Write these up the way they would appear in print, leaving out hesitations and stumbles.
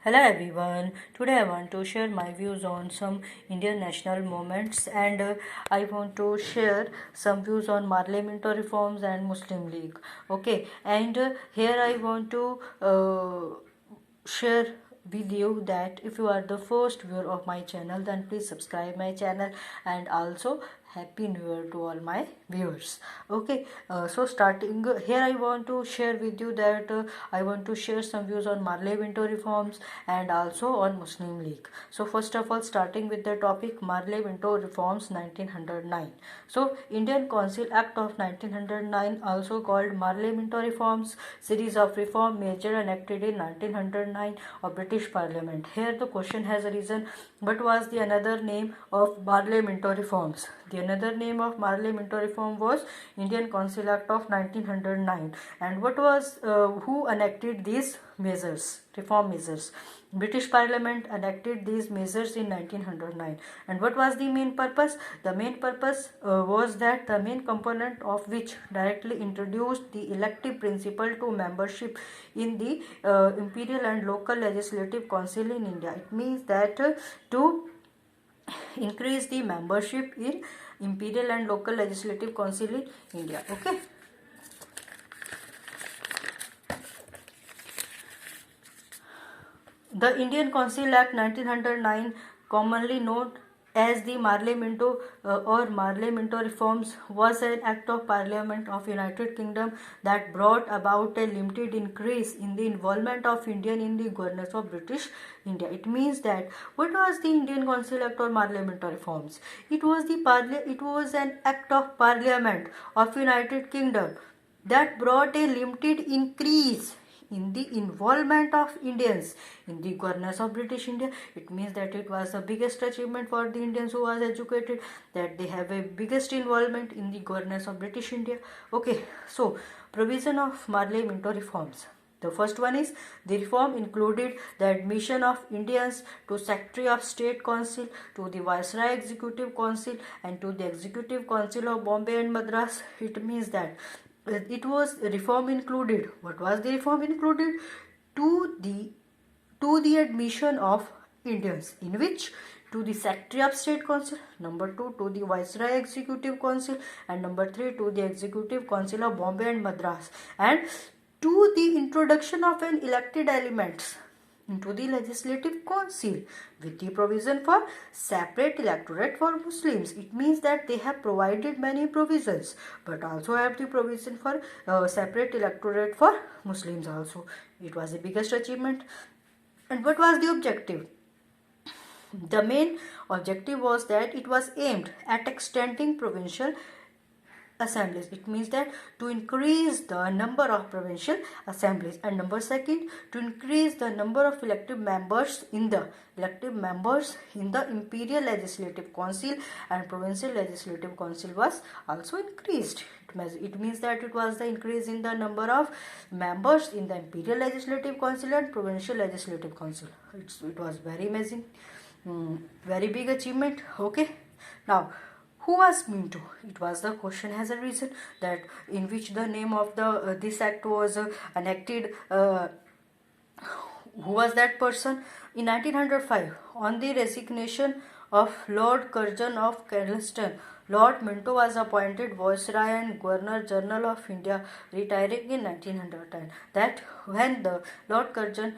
Hello everyone. Today I want to share my views on some Indian national movements and I want to share some views on Parliamentary reforms and Muslim League. Okay, and here I want to share with you that if you are the first viewer of my channel, then please subscribe my channel, and also happy new year to all my viewers. Okay, so starting here I want to share with you that I want to share some views on parliamentary reforms and also on Muslim League. So first of all, starting with the topic parliamentary reforms 1909. So Indian Council Act of 1909, also called parliamentary reforms, series of reform measure enacted in 1909 of British Parliament. Here the question has arisen, what was the another name of parliamentary reforms? The another name of parliamentary reform was Indian Council Act of 1909. And what was who enacted these measures, reform measures? British Parliament enacted these measures in 1909. And what was the main purpose? The main purpose was that the main component of which directly introduced the elective principle to membership in the imperial and local legislative council in India. It means that to increase the membership in imperial and local legislative council in India. Okay. The Indian Council Act 1909, commonly known as the Parliamento or Parliamentary Reforms, was an act of Parliament of United Kingdom that brought about a limited increase in the involvement of Indian in the governance of British India. It means that what was the Indian Council Act or Parliamentary Reforms? It was an act of Parliament of United Kingdom that brought a limited increase in the involvement of Indians in the governance of British India. It means that it was the biggest achievement for the Indians who was educated, that they have a biggest involvement in the governance of British India. Okay, so provision of parliamentary reforms. The first one is the reform included the admission of Indians to Secretary of State Council, to the Viceroy Executive Council, and to the Executive Council of Bombay and Madras. It means that it was reform included. What was the reform included? To the admission of Indians, in which to the Secretary of State Council, number 2 to the Viceroy Executive Council, and number 3 to the Executive Council of Bombay and Madras, and to the introduction of an elected elements into the legislative council with the provision for separate electorate for Muslims. It means that they have provided many provisions, but also have the provision for separate electorate for Muslims also. It was the biggest achievement. And what was the objective? The main objective was that it was aimed at extending provincial assemblies. It means that to increase the number of provincial assemblies, and number second, to increase the number of elective members in the imperial legislative council, and provincial legislative council was also increased. It means that it was the increase in the number of members in the imperial legislative council and provincial legislative council. It was very amazing, very big achievement. Okay, now who was Minto? It was the question has a reason that in which the name of the this act was enacted. Who was that person? In 1905, on the resignation of Lord Curzon of Charleston, Lord Minto was appointed Viceroy and Governor General of India, retiring in 1910. That when the Lord Curzon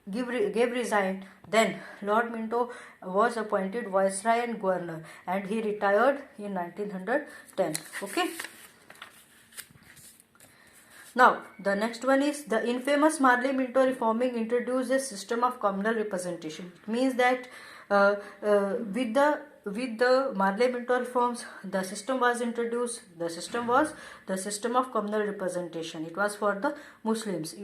gave resign, then Lord Minto was appointed Viceroy and Governor, and he retired in 1910. Okay. Now, the next one is the infamous Parliamentary reforming introduced a system of communal representation. It means that with the parliamentary reforms, the system was introduced. The system was the system of communal representation. It was for the Muslims.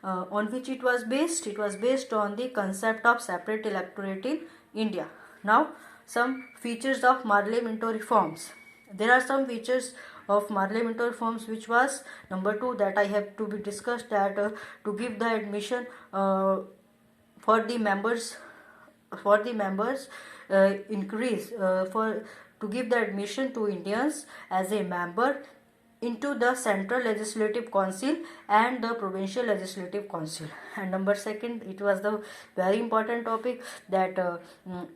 On which it was based? It was based on the concept of separate electorate in India. Now, some features of parliamentary reforms. There are some features of parliamentary reforms which was number 2 that I have to be discussed, that to give the admission for the members increase for to give the admission to Indians as a member into the Central Legislative Council and the Provincial Legislative Council. And number second, it was the very important topic that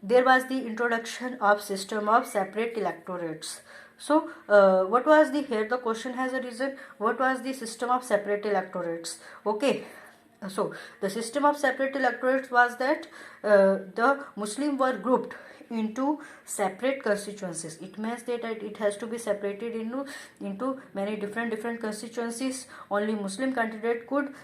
there was the introduction of system of separate electorates. So what was the, here the question has arisen, what was the system of separate electorates? Okay, so the system of separate electorates was that the Muslim were grouped into separate constituencies. It means that it has to be separated into many different constituencies. Only Muslim candidate could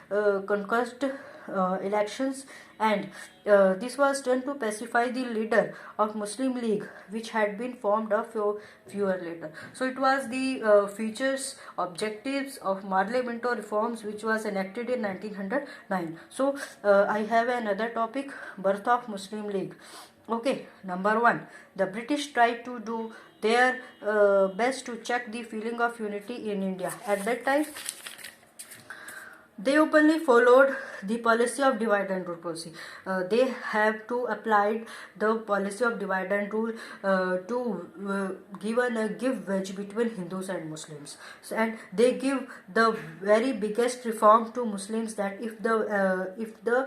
contest elections, and this was done to pacify the leader of Muslim League, which had been formed a few years later. So it was the features, objectives of Marley Minto reforms, which was enacted in 1909. So I have another topic, birth of Muslim League. Okay, number one, the British tried to do their best to check the feeling of unity in India. At that time, they openly followed the policy of divide and rule policy. They have to apply the policy of divide and rule to give wedge between Hindus and Muslims. So, and they give the very biggest reform to Muslims, that if the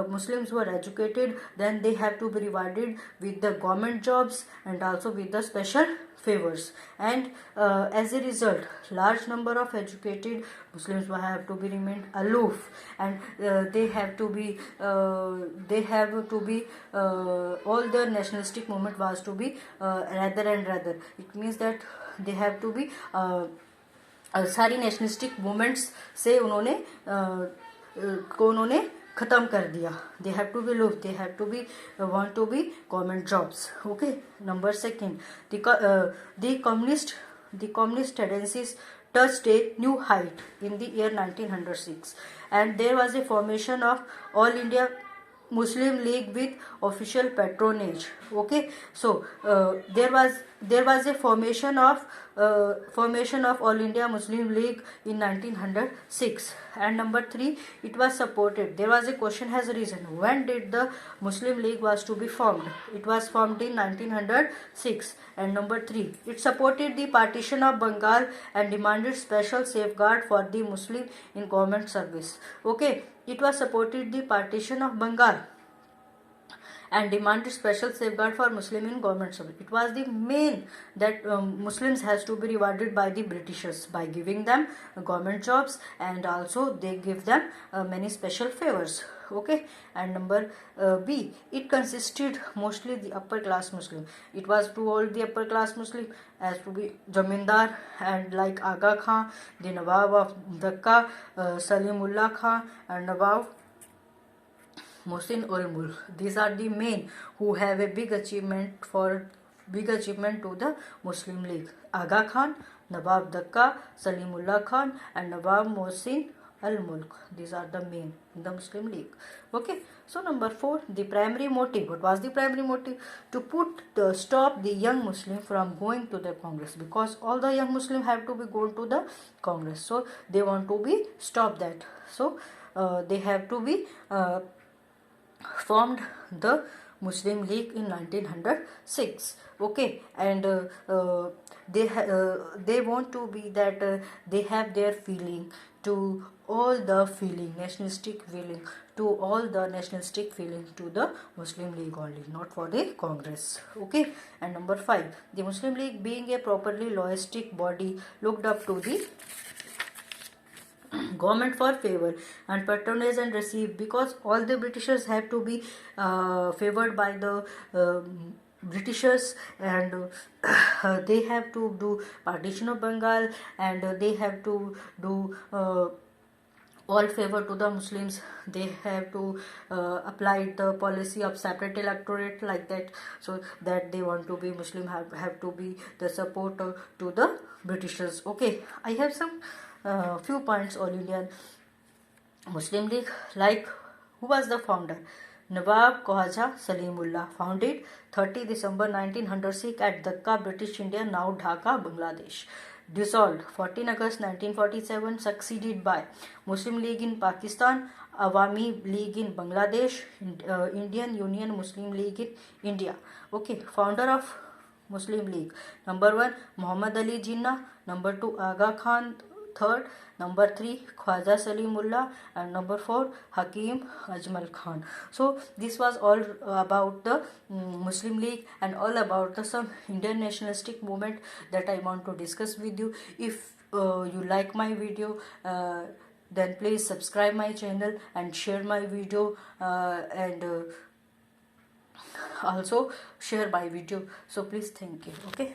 Muslims were educated, then they have to be rewarded with the government jobs and also with the special favors. And as a result, large number of educated Muslims will have to be remained aloof, and they have to be all the nationalistic movement was to be rather and rather. It means that they have to be सारी nationalistic movements से उन्होंने खत्म कर दिया. They have to be low, they have to be want to be government jobs. Okay, number second, the communist tendencies touched a new height in the year 1906, and there was a formation of All India Muslim League with official patronage. Okay, so there was a formation of All India Muslim League in 1906. And number 3, it was supported. There was a question has arisen, when did the Muslim League was to be formed? It was formed in 1906. And number 3, it supported the partition of Bengal and demanded special safeguard for the Muslim in government service. Okay, it was supported the partition of Bengal and demanded special safeguard for Muslim in government service. It was the main that Muslims has to be rewarded by the Britishers by giving them government jobs, and also they give them many special favors. Okay, and number B, it consisted mostly the upper class Muslim. It was to all the upper class Muslim, as to be Jamindar and like Aga Khan, the Nawab of Dhaka, Salimullah Khan, and Nawab Mohsin ul Mulk. These are the main who have a big achievement to the Muslim League. Aga Khan, Nawab Dhaka, Salimullah Khan, and Nawab Mohsin ul Mulk. These are the main in the Muslim League. Okay, so number 4, the primary motive. What was the primary motive? To stop the young Muslim from going to the Congress, because all the young Muslim have to be going to the Congress. So they want to be stop that. So they have to be formed the Muslim League in 1906. Okay, and they want to be that they have their feeling to all the feeling, nationalistic feeling, to all the nationalistic feeling to the Muslim League only, not for the Congress. Okay, and number 5, the Muslim League, being a properly loyalistic body, looked up to the government for favor and patronage and receive, because all the Britishers have to be favored by the Britishers, and they have to do partition of Bengal, and they have to do all favor to the Muslims. They have to apply the policy of separate electorate like that, so that they want to be Muslim have to be the support to the Britishers. Okay, I have some few points. All Indian Muslim League, like who was the founder? Nawab Khwaja Salimullah, founded 30 December 1906 at Dhaka, British India, now Dhaka, Bangladesh. Dissolved 14 August 1947, succeeded by Muslim League in Pakistan, Awami League in Bangladesh, Indian Union Muslim League in India. Okay, founder of Muslim League. Number 1 Muhammad Ali Jinnah, number 2 Aga Khan third, number 3 Khwaja Salimullah, and number 4 Hakim Ajmal Khan. So this was all about the Muslim League and all about the some Indian nationalistic movement that I want to discuss with you. If you like my video, then please subscribe my channel and share my video, and also share my video. So please, thank you. Okay.